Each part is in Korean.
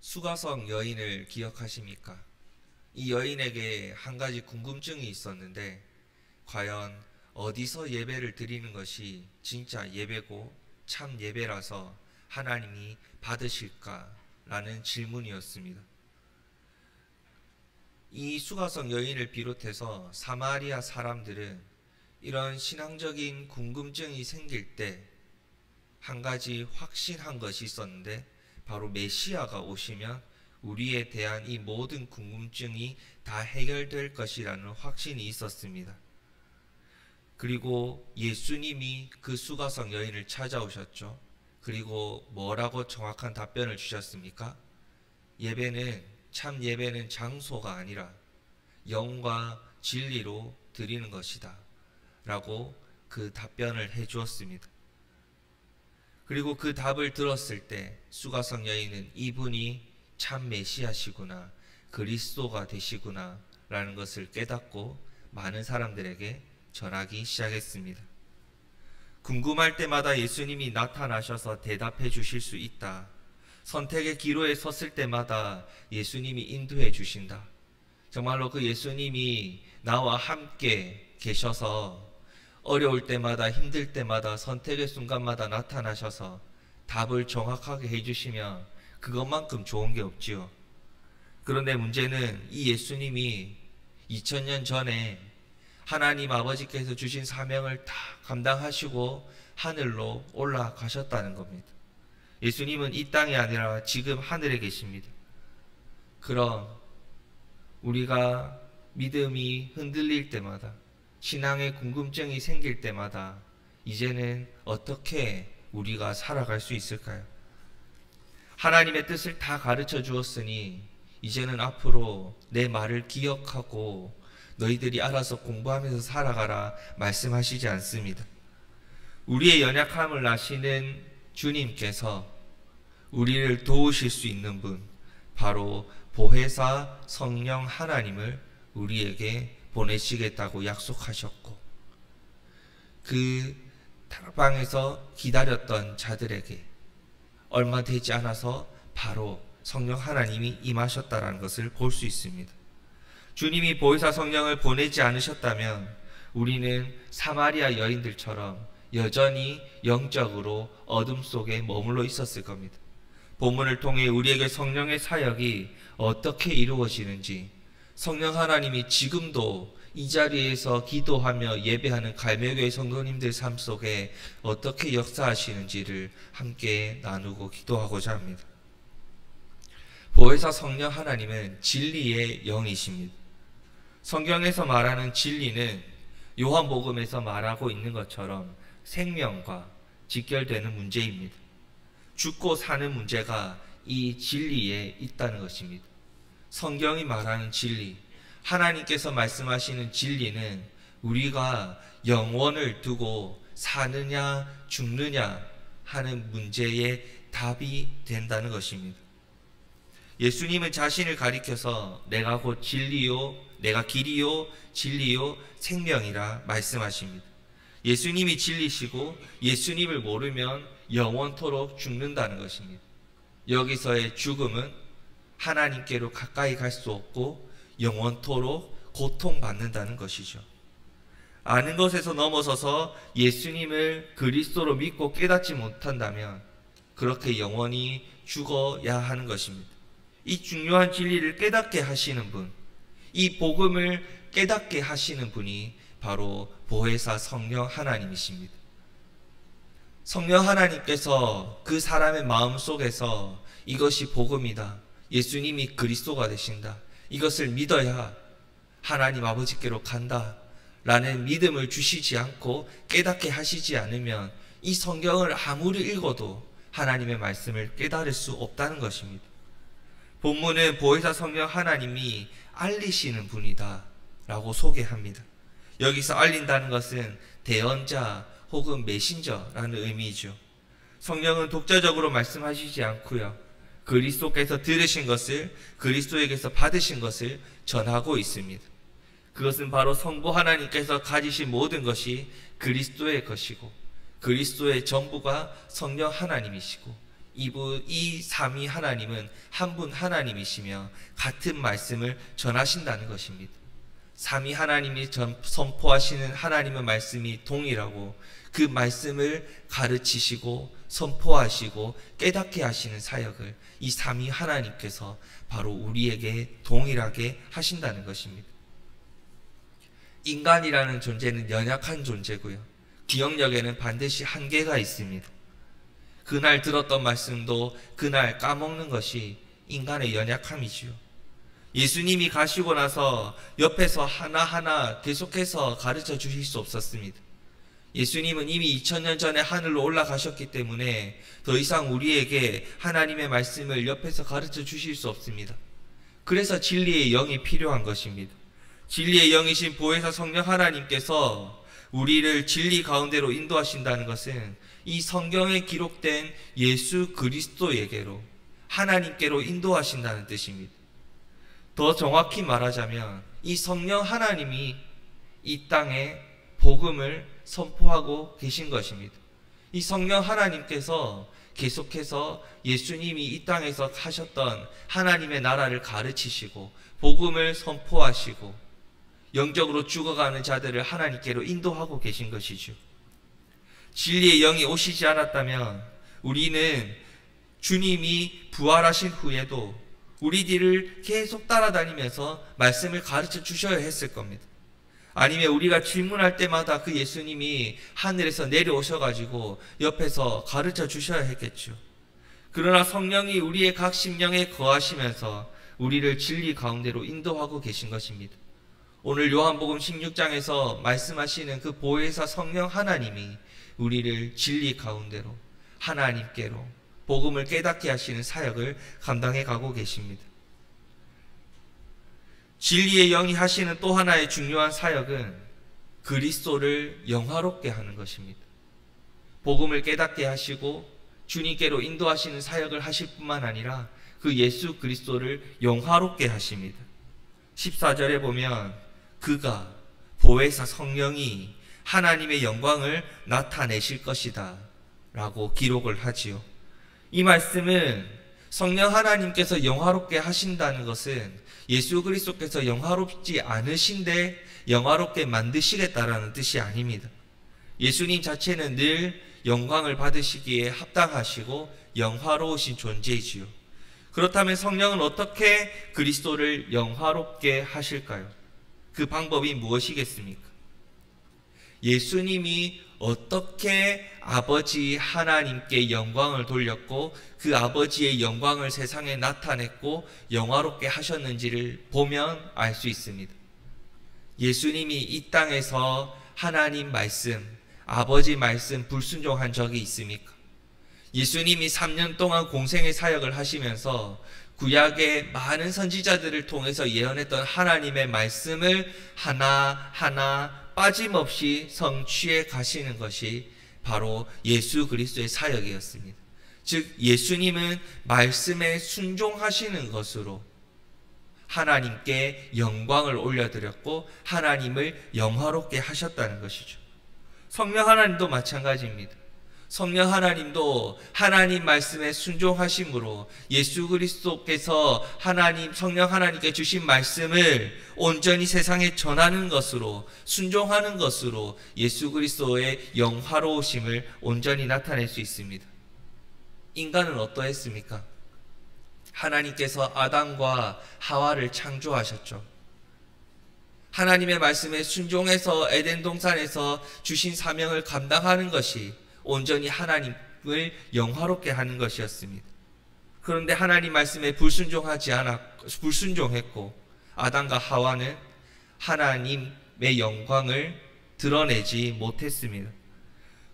수가성 여인을 기억하십니까? 이 여인에게 한 가지 궁금증이 있었는데, 과연 어디서 예배를 드리는 것이 진짜 예배고 참 예배라서 하나님이 받으실까라는 질문이었습니다. 이 수가성 여인을 비롯해서 사마리아 사람들은 이런 신앙적인 궁금증이 생길 때 한 가지 확신한 것이 있었는데, 바로 메시아가 오시면 우리에 대한 이 모든 궁금증이 다 해결될 것이라는 확신이 있었습니다. 그리고 예수님이 그 수가성 여인을 찾아오셨죠. 그리고 뭐라고 정확한 답변을 주셨습니까? 참 예배는 장소가 아니라 영과 진리로 드리는 것이다 라고 그 답변을 해 주었습니다. 그리고 그 답을 들었을 때 수가성 여인은 이분이 참 메시아시구나, 그리스도가 되시구나 라는 것을 깨닫고 많은 사람들에게 전하기 시작했습니다. 궁금할 때마다 예수님이 나타나셔서 대답해 주실 수 있다. 선택의 기로에 섰을 때마다 예수님이 인도해 주신다. 정말로 그 예수님이 나와 함께 계셔서 어려울 때마다, 힘들 때마다, 선택의 순간마다 나타나셔서 답을 정확하게 해주시면 그것만큼 좋은 게 없지요. 그런데 문제는 이 예수님이 2000년 전에 하나님 아버지께서 주신 사명을 다 감당하시고 하늘로 올라가셨다는 겁니다. 예수님은 이 땅이 아니라 지금 하늘에 계십니다. 그럼 우리가 믿음이 흔들릴 때마다, 신앙의 궁금증이 생길 때마다 이제는 어떻게 우리가 살아갈 수 있을까요? 하나님의 뜻을 다 가르쳐 주었으니 이제는 앞으로 내 말을 기억하고 너희들이 알아서 공부하면서 살아가라 말씀하시지 않습니다. 우리의 연약함을 아시는 주님께서 우리를 도우실 수 있는 분, 바로 보혜사 성령 하나님을 우리에게 보내시겠다고 약속하셨고, 그 다락방에서 기다렸던 자들에게 얼마 되지 않아서 바로 성령 하나님이 임하셨다는 것을 볼 수 있습니다. 주님이 보혜사 성령을 보내지 않으셨다면 우리는 사마리아 여인들처럼 여전히 영적으로 어둠 속에 머물러 있었을 겁니다. 본문을 통해 우리에게 성령의 사역이 어떻게 이루어지는지, 성령 하나님이 지금도 이 자리에서 기도하며 예배하는 갈매교회 성도님들 삶 속에 어떻게 역사하시는지를 함께 나누고 기도하고자 합니다. 보혜사 성령 하나님은 진리의 영이십니다. 성경에서 말하는 진리는 요한복음에서 말하고 있는 것처럼 생명과 직결되는 문제입니다. 죽고 사는 문제가 이 진리에 있다는 것입니다. 성경이 말하는 진리, 하나님께서 말씀하시는 진리는 우리가 영원을 두고 사느냐 죽느냐 하는 문제의 답이 된다는 것입니다. 예수님은 자신을 가리켜서 내가 곧 진리요, 내가 길이요, 진리요, 생명이라 말씀하십니다. 예수님이 진리시고 예수님을 모르면 영원토록 죽는다는 것입니다. 여기서의 죽음은 하나님께로 가까이 갈 수 없고 영원토록 고통받는다는 것이죠. 아는 것에서 넘어서서 예수님을 그리스도로 믿고 깨닫지 못한다면 그렇게 영원히 죽어야 하는 것입니다. 이 중요한 진리를 깨닫게 하시는 분, 이 복음을 깨닫게 하시는 분이 바로 보혜사 성령 하나님이십니다. 성령 하나님께서 그 사람의 마음속에서 이것이 복음이다, 예수님이 그리스도가 되신다, 이것을 믿어야 하나님 아버지께로 간다 라는 믿음을 주시지 않고 깨닫게 하시지 않으면 이 성경을 아무리 읽어도 하나님의 말씀을 깨달을 수 없다는 것입니다. 본문은 보혜사 성령 하나님이 알리시는 분이다 라고 소개합니다. 여기서 알린다는 것은 대언자 혹은 메신저라는 의미이죠. 성령은 독자적으로 말씀하시지 않고요, 그리스도께서 들으신 것을, 그리스도에게서 받으신 것을 전하고 있습니다. 그것은 바로 성부 하나님께서 가지신 모든 것이 그리스도의 것이고 그리스도의 전부가 성령 하나님이시고 이 삼위 하나님은 한 분 하나님이시며 같은 말씀을 전하신다는 것입니다. 삼위 하나님이 선포하시는 하나님의 말씀이 동일하고 그 말씀을 가르치시고 선포하시고 깨닫게 하시는 사역을 이 삼위 하나님께서 바로 우리에게 동일하게 하신다는 것입니다. 인간이라는 존재는 연약한 존재고요. 기억력에는 반드시 한계가 있습니다. 그날 들었던 말씀도 그날 까먹는 것이 인간의 연약함이지요. 예수님이 가시고 나서 옆에서 하나하나 계속해서 가르쳐 주실 수 없었습니다. 예수님은 이미 2000년 전에 하늘로 올라가셨기 때문에 더 이상 우리에게 하나님의 말씀을 옆에서 가르쳐 주실 수 없습니다. 그래서 진리의 영이 필요한 것입니다. 진리의 영이신 보혜사 성령 하나님께서 우리를 진리 가운데로 인도하신다는 것은 이 성경에 기록된 예수 그리스도에게로 하나님께로 인도하신다는 뜻입니다. 더 정확히 말하자면 이 성령 하나님이 이 땅에 복음을 선포하고 계신 것입니다. 이 성령 하나님께서 계속해서 예수님이 이 땅에서 하셨던 하나님의 나라를 가르치시고 복음을 선포하시고 영적으로 죽어가는 자들을 하나님께로 인도하고 계신 것이죠. 진리의 영이 오시지 않았다면 우리는 주님이 부활하신 후에도 우리 뒤를 계속 따라다니면서 말씀을 가르쳐 주셔야 했을 겁니다. 아니면 우리가 질문할 때마다 그 예수님이 하늘에서 내려오셔가지고 옆에서 가르쳐 주셔야 했겠죠. 그러나 성령이 우리의 각 심령에 거하시면서 우리를 진리 가운데로 인도하고 계신 것입니다. 오늘 요한복음 16장에서 말씀하시는 그 보혜사 성령 하나님이 우리를 진리 가운데로 하나님께로 복음을 깨닫게 하시는 사역을 감당해 가고 계십니다. 진리의 영이 하시는 또 하나의 중요한 사역은 그리스도를 영화롭게 하는 것입니다. 복음을 깨닫게 하시고 주님께로 인도하시는 사역을 하실 뿐만 아니라 그 예수 그리스도를 영화롭게 하십니다. 14절에 보면 그가 보혜사 성령이 하나님의 영광을 나타내실 것이다 라고 기록을 하지요. 이 말씀은 성령 하나님께서 영화롭게 하신다는 것은 예수 그리스도께서 영화롭지 않으신데 영화롭게 만드시겠다라는 뜻이 아닙니다. 예수님 자체는 늘 영광을 받으시기에 합당하시고 영화로우신 존재이지요. 그렇다면 성령은 어떻게 그리스도를 영화롭게 하실까요? 그 방법이 무엇이겠습니까? 예수님이 어떻게 아버지 하나님께 영광을 돌렸고 그 아버지의 영광을 세상에 나타냈고 영화롭게 하셨는지를 보면 알 수 있습니다. 예수님이 이 땅에서 하나님 말씀, 아버지 말씀 불순종한 적이 있습니까? 예수님이 3년 동안 공생의 사역을 하시면서 구약의 많은 선지자들을 통해서 예언했던 하나님의 말씀을 하나하나 빠짐없이 성취해 가시는 것이 바로 예수 그리스도의 사역이었습니다. 즉 예수님은 말씀에 순종하시는 것으로 하나님께 영광을 올려드렸고 하나님을 영화롭게 하셨다는 것이죠. 성령 하나님도 마찬가지입니다. 성령 하나님도 하나님 말씀에 순종하심으로 예수 그리스도께서 성령 하나님께 주신 말씀을 온전히 세상에 전하는 것으로 순종하는 것으로 예수 그리스도의 영화로우심을 온전히 나타낼 수 있습니다. 인간은 어떠했습니까? 하나님께서 아담과 하와를 창조하셨죠. 하나님의 말씀에 순종해서 에덴 동산에서 주신 사명을 감당하는 것이 온전히 하나님을 영화롭게 하는 것이었습니다. 그런데 하나님 말씀에 불순종했고 아담과 하와는 하나님의 영광을 드러내지 못했습니다.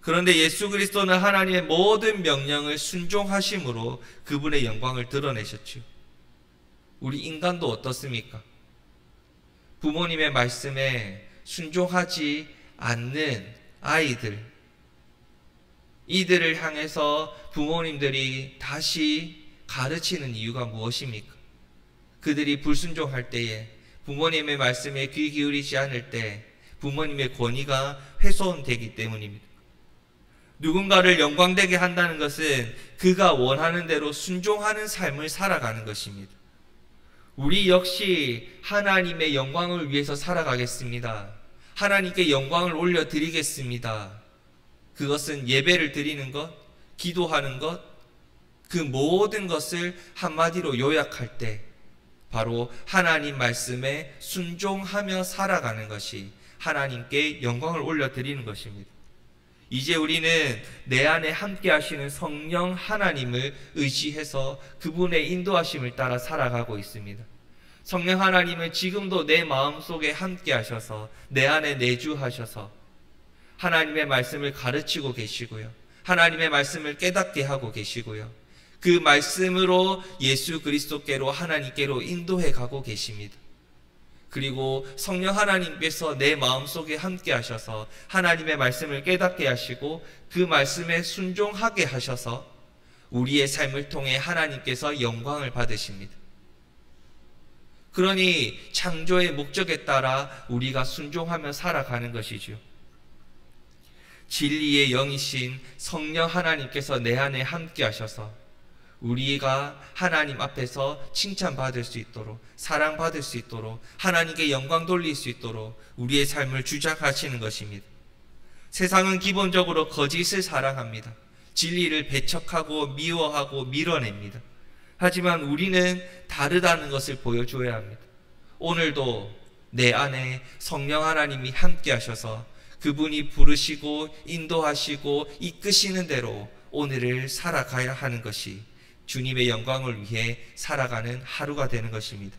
그런데 예수 그리스도는 하나님의 모든 명령을 순종하심으로 그분의 영광을 드러내셨죠. 우리 인간도 어떻습니까? 부모님의 말씀에 순종하지 않는 아이들, 이들을 향해서 부모님들이 다시 가르치는 이유가 무엇입니까? 그들이 불순종할 때에 부모님의 말씀에 귀 기울이지 않을 때 부모님의 권위가 훼손되기 때문입니다. 누군가를 영광되게 한다는 것은 그가 원하는 대로 순종하는 삶을 살아가는 것입니다. 우리 역시 하나님의 영광을 위해서 살아가겠습니다. 하나님께 영광을 올려드리겠습니다. 그것은 예배를 드리는 것, 기도하는 것, 그 모든 것을 한마디로 요약할 때 바로 하나님 말씀에 순종하며 살아가는 것이 하나님께 영광을 올려드리는 것입니다. 이제 우리는 내 안에 함께 하시는 성령 하나님을 의지해서 그분의 인도하심을 따라 살아가고 있습니다. 성령 하나님은 지금도 내 마음속에 함께 하셔서 내 안에 내주하셔서 하나님의 말씀을 가르치고 계시고요. 하나님의 말씀을 깨닫게 하고 계시고요. 그 말씀으로 예수 그리스도께로 하나님께로 인도해 가고 계십니다. 그리고 성령 하나님께서 내 마음속에 함께 하셔서 하나님의 말씀을 깨닫게 하시고 그 말씀에 순종하게 하셔서 우리의 삶을 통해 하나님께서 영광을 받으십니다. 그러니 창조의 목적에 따라 우리가 순종하며 살아가는 것이죠. 진리의 영이신 성령 하나님께서 내 안에 함께 하셔서 우리가 하나님 앞에서 칭찬받을 수 있도록, 사랑받을 수 있도록, 하나님께 영광 돌릴 수 있도록 우리의 삶을 주장하시는 것입니다. 세상은 기본적으로 거짓을 사랑합니다. 진리를 배척하고 미워하고 밀어냅니다. 하지만 우리는 다르다는 것을 보여줘야 합니다. 오늘도 내 안에 성령 하나님이 함께 하셔서 그분이 부르시고 인도하시고 이끄시는 대로 오늘을 살아가야 하는 것이 주님의 영광을 위해 살아가는 하루가 되는 것입니다.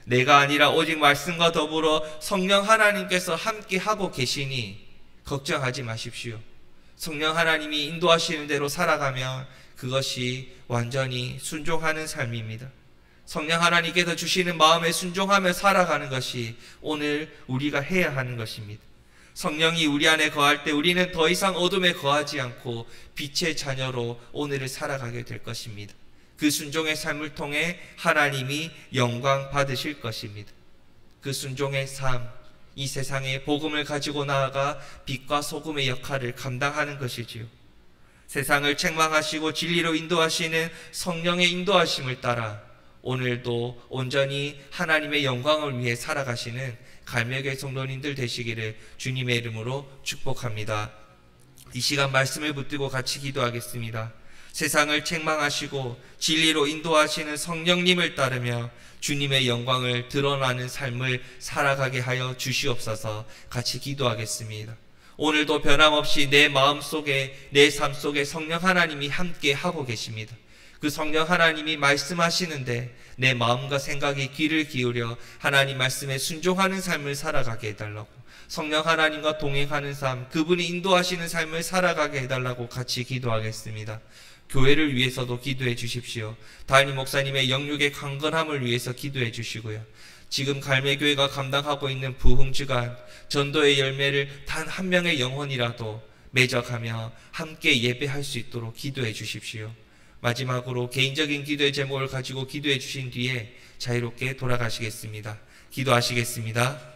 내가 아니라 오직 말씀과 더불어 성령 하나님께서 함께 하고 계시니 걱정하지 마십시오. 성령 하나님이 인도하시는 대로 살아가면 그것이 완전히 순종하는 삶입니다. 성령 하나님께서 주시는 마음에 순종하며 살아가는 것이 오늘 우리가 해야 하는 것입니다. 성령이 우리 안에 거할 때 우리는 더 이상 어둠에 거하지 않고 빛의 자녀로 오늘을 살아가게 될 것입니다. 그 순종의 삶을 통해 하나님이 영광 받으실 것입니다. 그 순종의 삶, 이 세상에 복음을 가지고 나아가 빛과 소금의 역할을 감당하는 것이지요. 세상을 책망하시고 진리로 인도하시는 성령의 인도하심을 따라 오늘도 온전히 하나님의 영광을 위해 살아가시는 갈매교회 성도님들 되시기를 주님의 이름으로 축복합니다. 이 시간 말씀을 붙들고 같이 기도하겠습니다. 세상을 책망하시고 진리로 인도하시는 성령님을 따르며 주님의 영광을 드러나는 삶을 살아가게 하여 주시옵소서. 같이 기도하겠습니다. 오늘도 변함없이 내 마음속에 내 삶 속에 성령 하나님이 함께 하고 계십니다. 그 성령 하나님이 말씀하시는데 내 마음과 생각이 귀를 기울여 하나님 말씀에 순종하는 삶을 살아가게 해달라고, 성령 하나님과 동행하는 삶, 그분이 인도하시는 삶을 살아가게 해달라고 같이 기도하겠습니다. 교회를 위해서도 기도해 주십시오. 담임 목사님의 영육의 강건함을 위해서 기도해 주시고요. 지금 갈매교회가 감당하고 있는 부흥주간 전도의 열매를 단 한 명의 영혼이라도 매적하며 함께 예배할 수 있도록 기도해 주십시오. 마지막으로 개인적인 기도의 제목을 가지고 기도해 주신 뒤에 자유롭게 돌아가시겠습니다. 기도하시겠습니다.